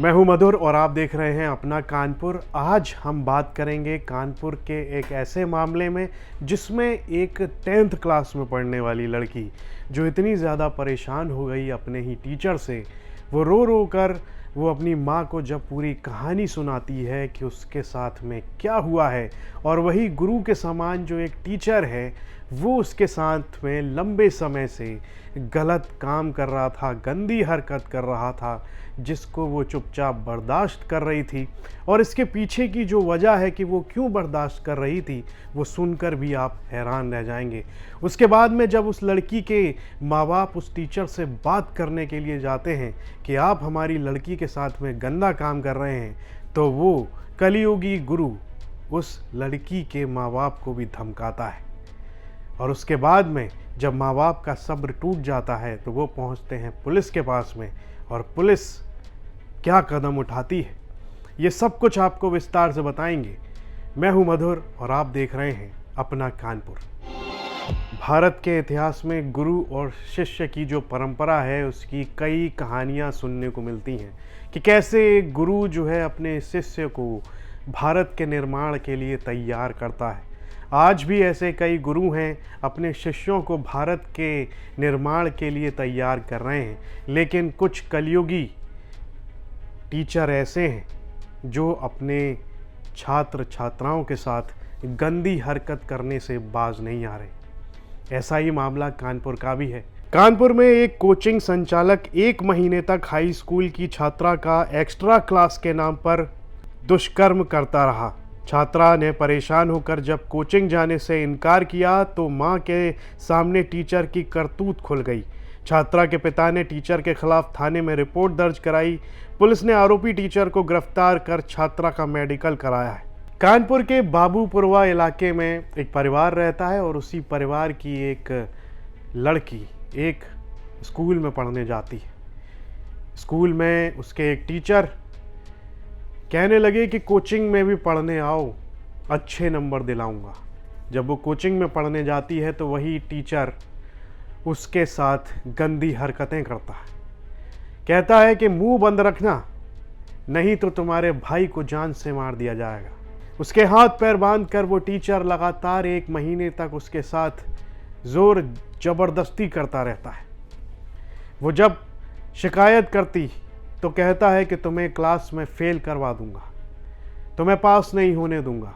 मैं हूं मधुर और आप देख रहे हैं अपना कानपुर। आज हम बात करेंगे कानपुर के एक ऐसे मामले में जिसमें एक 10th क्लास में पढ़ने वाली लड़की जो इतनी ज़्यादा परेशान हो गई अपने ही टीचर से, वो रो रो कर वो अपनी माँ को जब पूरी कहानी सुनाती है कि उसके साथ में क्या हुआ है, और वही गुरु के समान जो एक टीचर है वो उसके साथ में लंबे समय से गलत काम कर रहा था, गंदी हरकत कर रहा था, जिसको वो चुपचाप बर्दाश्त कर रही थी। और इसके पीछे की जो वजह है कि वो क्यों बर्दाश्त कर रही थी, वो सुनकर भी आप हैरान रह जाएंगे। उसके बाद में जब उस लड़की के माँ बाप उस टीचर से बात करने के लिए जाते हैं कि आप हमारी लड़की के साथ में गंदा काम कर रहे हैं, तो वो कलियुगी गुरु उस लड़की के माँ बाप को भी धमकाता है। और उसके बाद में जब माँ बाप का सब्र टूट जाता है तो वो पहुंचते हैं पुलिस के पास में, और पुलिस क्या कदम उठाती है ये सब कुछ आपको विस्तार से बताएंगे। मैं हूं मधुर और आप देख रहे हैं अपना कानपुर। भारत के इतिहास में गुरु और शिष्य की जो परंपरा है उसकी कई कहानियां सुनने को मिलती हैं कि कैसे एक गुरु जो है अपने शिष्य को भारत के निर्माण के लिए तैयार करता है। आज भी ऐसे कई गुरु हैं अपने शिष्यों को भारत के निर्माण के लिए तैयार कर रहे हैं, लेकिन कुछ कलयुगी टीचर ऐसे हैं जो अपने छात्र छात्राओं के साथ गंदी हरकत करने से बाज नहीं आ रहे। ऐसा ही मामला कानपुर का भी है। कानपुर में एक कोचिंग संचालक 1 महीने तक हाई स्कूल की छात्रा का एक्स्ट्रा क्लास के नाम पर दुष्कर्म करता रहा। छात्रा ने परेशान होकर जब कोचिंग जाने से इनकार किया तो मां के सामने टीचर की करतूत खुल गई। छात्रा के पिता ने टीचर के खिलाफ थाने में रिपोर्ट दर्ज कराई। पुलिस ने आरोपी टीचर को गिरफ्तार कर छात्रा का मेडिकल कराया है। कानपुर के बाबूपुरवा इलाके में एक परिवार रहता है और उसी परिवार की एक लड़की एक स्कूल में पढ़ने जाती है। स्कूल में उसके एक टीचर कहने लगे कि कोचिंग में भी पढ़ने आओ, अच्छे नंबर दिलाऊंगा। जब वो कोचिंग में पढ़ने जाती है तो वही टीचर उसके साथ गंदी हरकतें करता है। कहता है कि मुंह बंद रखना, नहीं तो तुम्हारे भाई को जान से मार दिया जाएगा। उसके हाथ पैर बांध कर वो टीचर लगातार 1 महीने तक उसके साथ जोर जबरदस्ती करता रहता है। वो जब शिकायत करती तो कहता है कि तुम्हें क्लास में फेल करवा दूंगा, तुम्हें पास नहीं होने दूंगा,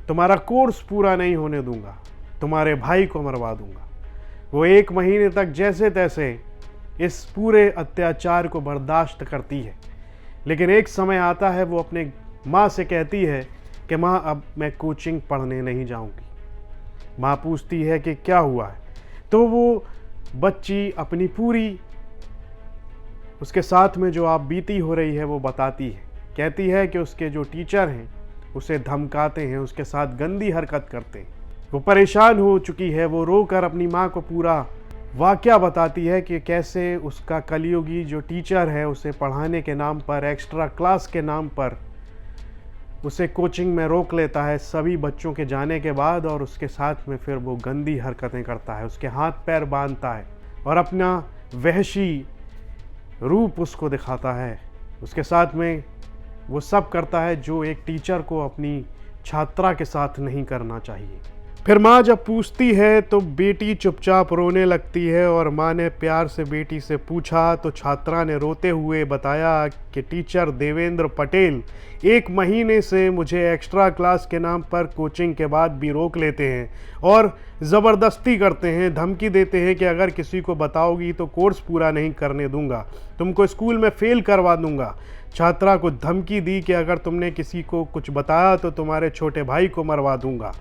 तुम्हारा कोर्स पूरा नहीं होने दूंगा, तुम्हारे भाई को मरवा दूंगा। वो 1 महीने तक जैसे तैसे इस पूरे अत्याचार को बर्दाश्त करती है, लेकिन एक समय आता है वो अपने माँ से कहती है कि माँ अब मैं कोचिंग पढ़ने नहीं जाऊंगी। माँ पूछती है कि क्या हुआ है, तो वो बच्ची अपनी पूरी उसके साथ में जो आप बीती हो रही है वो बताती है। कहती है कि उसके जो टीचर हैं उसे धमकाते हैं, उसके साथ गंदी हरकत करते हैं। वो परेशान हो चुकी है, वो रोकर अपनी माँ को पूरा वाकया बताती है कि कैसे उसका कलयुगी जो टीचर है उसे पढ़ाने के नाम पर, एक्स्ट्रा क्लास के नाम पर उसे कोचिंग में रोक लेता है सभी बच्चों के जाने के बाद, और उसके साथ में फिर वो गंदी हरकतें करता है, उसके हाथ पैर बांधता है और अपना वहशी रूप उसको दिखाता है। उसके साथ में वो सब करता है जो एक टीचर को अपनी छात्रा के साथ नहीं करना चाहिए। फिर माँ जब पूछती है तो बेटी चुपचाप रोने लगती है, और माँ ने प्यार से बेटी से पूछा तो छात्रा ने रोते हुए बताया कि टीचर देवेंद्र पटेल 1 महीने से मुझे एक्स्ट्रा क्लास के नाम पर कोचिंग के बाद भी रोक लेते हैं और ज़बरदस्ती करते हैं, धमकी देते हैं कि अगर किसी को बताओगी तो कोर्स पूरा नहीं करने दूंगा, तुमको स्कूल में फेल करवा दूंगा। छात्रा को धमकी दी कि अगर तुमने किसी को कुछ बताया तो तुम्हारे छोटे भाई को मरवा दूंगा।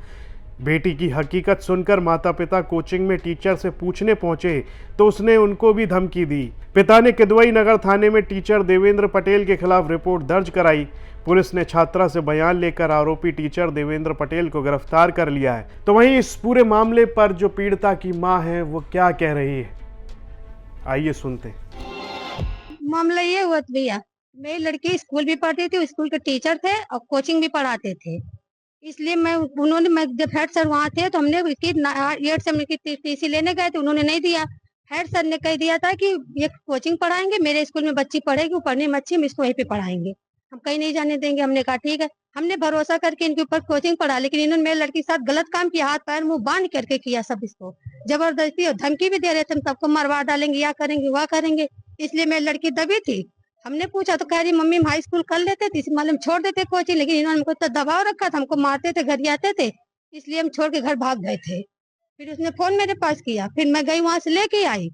बेटी की हकीकत सुनकर माता पिता कोचिंग में टीचर से पूछने पहुंचे तो उसने उनको भी धमकी दी। पिता ने किदवई नगर थाने में टीचर देवेंद्र पटेल के खिलाफ रिपोर्ट दर्ज कराई। पुलिस ने छात्रा से बयान लेकर आरोपी टीचर देवेंद्र पटेल को गिरफ्तार कर लिया है। तो वहीं इस पूरे मामले पर जो पीड़िता की मां है वो क्या कह रही है, आइए सुनते हैं। मामला ये हुआ था भैया, मेरी लड़की स्कूल भी पढ़ती थी, स्कूल के टीचर थे और कोचिंग भी पढ़ाते थे। इसलिए मैं जब हेड सर वहाँ थे तो हमने इसकी 8 से टीसी लेने गए थे, उन्होंने नहीं दिया। हेड सर ने कह दिया था कि ये कोचिंग पढ़ाएंगे, मेरे स्कूल में बच्ची पढ़ेगी, वो पढ़ने में अच्छी, हम इसको वहीं पे पढ़ाएंगे, हम कहीं नहीं जाने देंगे। हमने कहा ठीक है, हमने भरोसा करके इनके ऊपर कोचिंग पढ़ा, लेकिन इन्होंने मेरे लड़की के साथ गलत काम किया, हाथ पैर मुंह बांध करके किया सब, इसको जबरदस्ती और धमकी भी दे रहे थे, हम सबको मरवा डालेंगे, या करेंगे वह करेंगे। इसलिए मेरी लड़की दबी थी। हमने पूछा तो कह रही मम्मी हम हाई स्कूल कर लेते थे, मतलब हम छोड़ देते कोचिंग, लेकिन इन्होंने हमको तो दबाव रखा था, हमको मारते थे, घर आते थे, इसलिए हम छोड़ के घर भाग गए थे। फिर उसने फोन मेरे पास किया, फिर मैं गई वहां से लेके आई,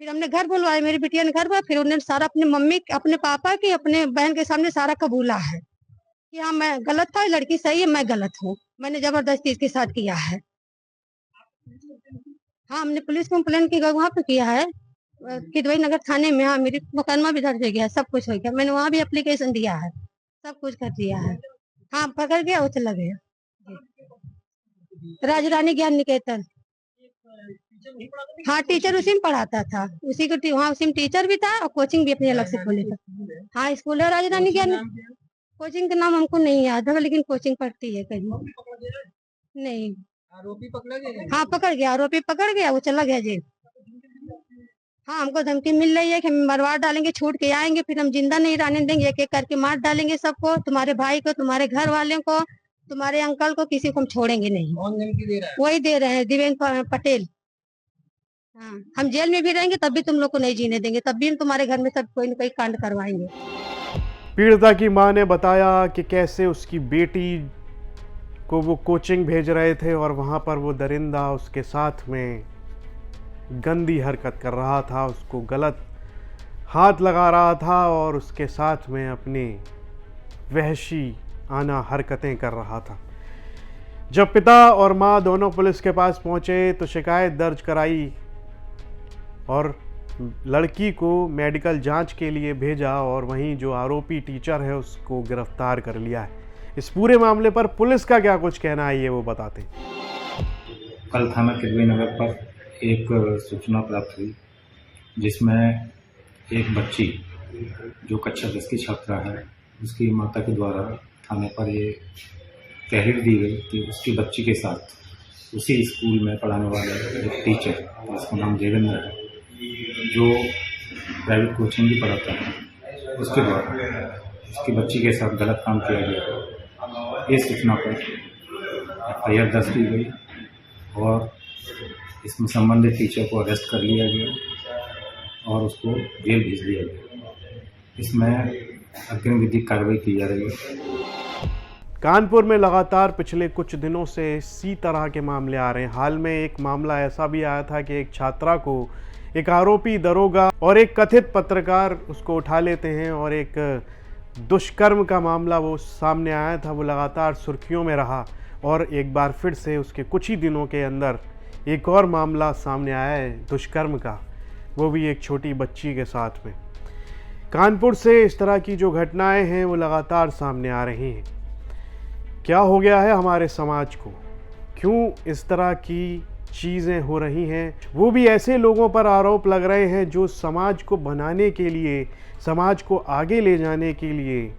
फिर हमने घर बुलवाया, मेरी बिटिया ने घर बुलवाया, फिर उन्होंने सारा अपने मम्मी, अपने पापा की, अपने बहन के सामने सारा कबूला है कि हाँ मैं गलत था, लड़की सही है, मैं गलत हूँ, मैंने जबरदस्ती इसके साथ किया है। हाँ, हमने पुलिस कंप्लेन की, वहाँ पे किया है, किदवई नगर थाने में। हाँ, मेरी मुकदमा भी दर्ज हो गया, सब कुछ हो गया, मैंने वहाँ भी एप्लीकेशन दिया है, सब कुछ कर दिया है। हाँ, पकड़ गया, वो चला गया। राजरानी ज्ञान निकेतन। हाँ, टीचर उसी में पढ़ाता था, उसी को वहाँ उसी में टीचर भी था और कोचिंग भी अपनी अलग से खोली था। हाँ, स्कूल है राजधानी ज्ञान। कोचिंग का नाम हमको नहीं याद है, लेकिन कोचिंग पढ़ती है कहीं। नहीं। आरोपी पकड़ा गया? हाँ, पकड़ गया, आरोपी पकड़ गया, वो चला गया जेल। हाँ, हमको धमकी मिल रही है कि हम मरवा डालेंगे, छूट के आएंगे, फिर हम जिंदा नहीं रहने देंगे, एक एक करके मार डालेंगे सबको, तुम्हारे भाई को, तुम्हारे घर वाले को, तुम्हारे अंकल को, किसी को हम छोड़ेंगे नहीं। कौन धमकी दे रहा है? वही दे रहे हैं, दिवेंद्र पटेल। हाँ, हम जेल में भी रहेंगे तब भी तुम लोग को नहीं जीने देंगे, तब भी हम तुम्हारे घर में सब कोई न कोई कांड करवाएंगे। पीड़िता की मां ने बताया कि कैसे उसकी बेटी को वो कोचिंग भेज रहे थे और वहाँ पर वो दरिंदा उसके साथ में गंदी हरकत कर रहा था, उसको गलत हाथ लगा रहा था और उसके साथ में अपनी वहशी आना हरकतें कर रहा था। जब पिता और मां दोनों पुलिस के पास पहुंचे तो शिकायत दर्ज कराई और लड़की को मेडिकल जांच के लिए भेजा और वहीं जो आरोपी टीचर है उसको गिरफ्तार कर लिया है। इस पूरे मामले पर पुलिस का क्या कुछ कहना है ये वो बताते हैं। कल थाना किदवई नगर पर एक सूचना प्राप्त हुई जिसमें एक बच्ची जो कक्षा 10 की छात्रा है, उसकी माता के द्वारा थाने पर ये तहरीर दी गई कि उसकी बच्ची के साथ उसी स्कूल में पढ़ाने वाले एक टीचर, जिसका नाम देवेंद्र है, जो प्राइवेट कोचिंग भी पढ़ाता है, उसके द्वारा उसकी बच्ची के साथ गलत काम किया गया। इस सूचना पर FIR दर्ज की गई और इसमें संबंधित टीचर को अरेस्ट कर लिया गया और उसको जेल भेज दिया गया। इसमें अग्रिम विधिक कार्रवाई की जा रही है। कानपुर में लगातार पिछले कुछ दिनों से इसी तरह के मामले आ रहे हैं। हाल में एक मामला ऐसा भी आया था कि एक छात्रा को एक आरोपी दरोगा और एक कथित पत्रकार उसको उठा लेते हैं और एक दुष्कर्म का मामला वो सामने आया था, वो लगातार सुर्खियों में रहा और एक बार फिर से उसके कुछ ही दिनों के अंदर एक और मामला सामने आया है दुष्कर्म का, वो भी एक छोटी बच्ची के साथ में। कानपुर से इस तरह की जो घटनाएं हैं वो लगातार सामने आ रही हैं। क्या हो गया है हमारे समाज को, क्यों इस तरह की चीज़ें हो रही हैं, वो भी ऐसे लोगों पर आरोप लग रहे हैं जो समाज को बनाने के लिए, समाज को आगे ले जाने के लिए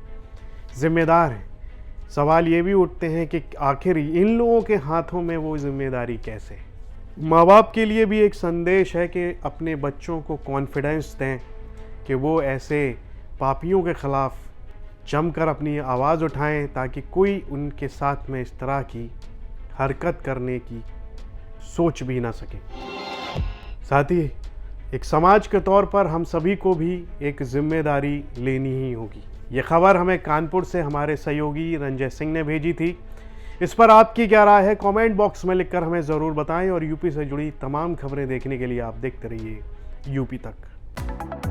जिम्मेदार हैं। सवाल ये भी उठते हैं कि आखिर इन लोगों के हाथों में वो जिम्मेदारी कैसे। माँ बाप के लिए भी एक संदेश है कि अपने बच्चों को कॉन्फिडेंस दें कि वो ऐसे पापियों के ख़िलाफ़ जमकर अपनी आवाज़ उठाएं ताकि कोई उनके साथ में इस तरह की हरकत करने की सोच भी ना सके। साथ ही एक समाज के तौर पर हम सभी को भी एक जिम्मेदारी लेनी ही होगी। ये खबर हमें कानपुर से हमारे सहयोगी रंजय सिंह ने भेजी थी। इस पर आपकी क्या राय है, कमेंट बॉक्स में लिखकर हमें ज़रूर बताएं और यूपी से जुड़ी तमाम खबरें देखने के लिए आप देखते रहिए यूपी तक।